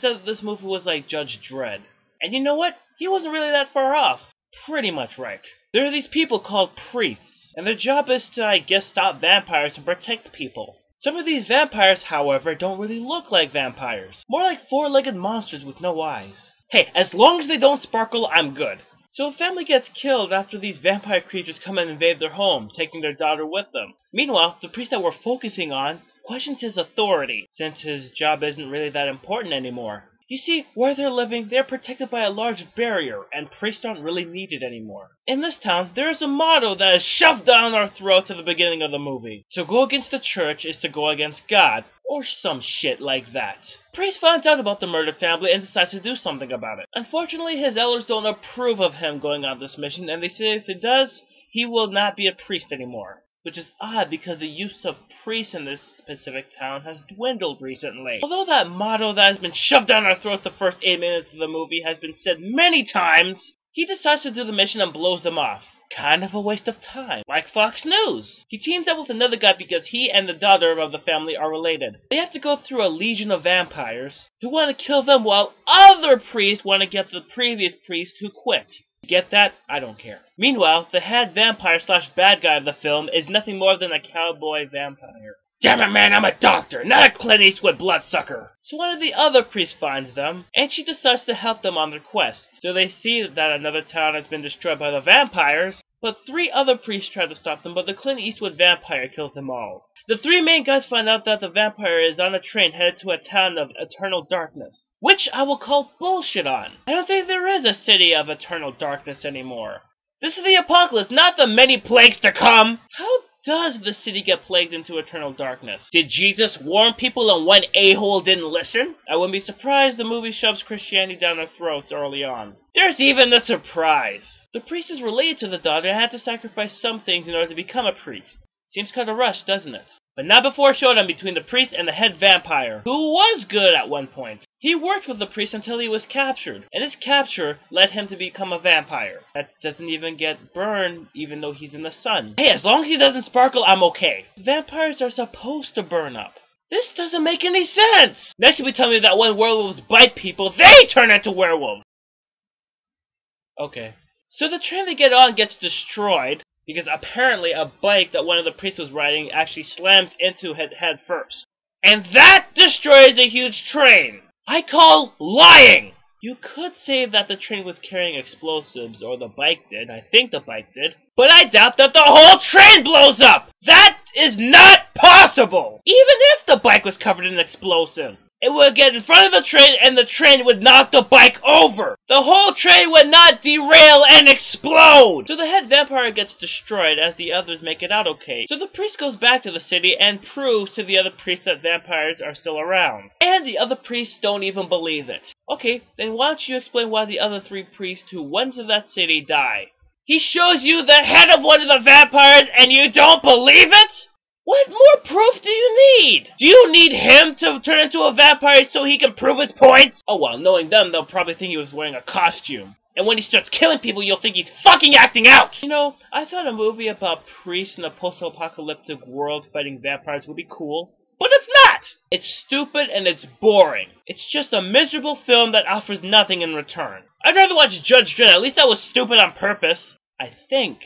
said that this movie was like Judge Dredd. And you know what? He wasn't really that far off. Pretty much right. There are these people called priests, and their job is to, I guess, stop vampires and protect people. Some of these vampires, however, don't really look like vampires. More like four-legged monsters with no eyes. Hey, as long as they don't sparkle, I'm good. So a family gets killed after these vampire creatures come and invade their home, taking their daughter with them. Meanwhile, the priest that we're focusing on questions his authority, since his job isn't really that important anymore. You see, where they're living, they're protected by a large barrier, and priests aren't really needed anymore. In this town, there is a motto that is shoved down our throats at the beginning of the movie. To go against the church is to go against God, or some shit like that. Priest finds out about the murdered family and decides to do something about it. Unfortunately, his elders don't approve of him going on this mission, and they say if it does, he will not be a priest anymore. Which is odd because the use of priests in this specific town has dwindled recently. Although that motto that has been shoved down our throats the first 8 minutes of the movie has been said many times, he decides to do the mission and blows them off. Kind of a waste of time, like Fox News. He teams up with another guy because he and the daughter of the family are related. They have to go through a legion of vampires who want to kill them while other priests want to get the previous priest who quit. Get that? I don't care. Meanwhile, the head vampire slash bad guy of the film is nothing more than a cowboy vampire. Damn it, man, I'm a doctor, not a Clint Eastwood bloodsucker! So one of the other priests finds them, and she decides to help them on their quest. So they see that another town has been destroyed by the vampires, but 3 other priests try to stop them, but the Clint Eastwood vampire kills them all. The 3 main guys find out that the vampire is on a train headed to a town of eternal darkness, which I will call bullshit on. I don't think there is a city of eternal darkness anymore. This is the apocalypse, not the many plagues to come! How does the city get plagued into eternal darkness? Did Jesus warn people and one a-hole didn't listen? I wouldn't be surprised the movie shoves Christianity down our throats early on. There's even a surprise! The priest is related to the daughter and had to sacrifice some things in order to become a priest. Seems kinda rushed, doesn't it? But not before a showdown between the priest and the head vampire, who was good at one point. He worked with the priest until he was captured, and his capture led him to become a vampire. That doesn't even get burned, even though he's in the sun. Hey, as long as he doesn't sparkle, I'm okay. Vampires are supposed to burn up. This doesn't make any sense! Next you'll be telling me that when werewolves bite people, they turn into werewolves! Okay. So the train they get on gets destroyed, because apparently a bike that one of the priests was riding actually slams into it head first. And that destroys a huge train! I call lying! You could say that the train was carrying explosives, or the bike did. I think the bike did. But I doubt that the whole train blows up! That is not possible! Even if the bike was covered in explosives. It would get in front of the train and the train would knock the bike over. The whole train would not derail and explode. So the head vampire gets destroyed as the others make it out okay. So the priest goes back to the city and proves to the other priests that vampires are still around. And the other priests don't even believe it. Okay, then why don't you explain why the other 3 priests who went to that city die? He shows you the head of one of the vampires and you don't believe it? What more proof do you need? Do you need him to turn into a vampire so he can prove his point? Oh well, knowing them, they'll probably think he was wearing a costume. And when he starts killing people, you'll think he's fucking acting out! You know, I thought a movie about priests in a post-apocalyptic world fighting vampires would be cool. But it's not! It's stupid and it's boring. It's just a miserable film that offers nothing in return. I'd rather watch Judge Dredd, at least that was stupid on purpose. I think.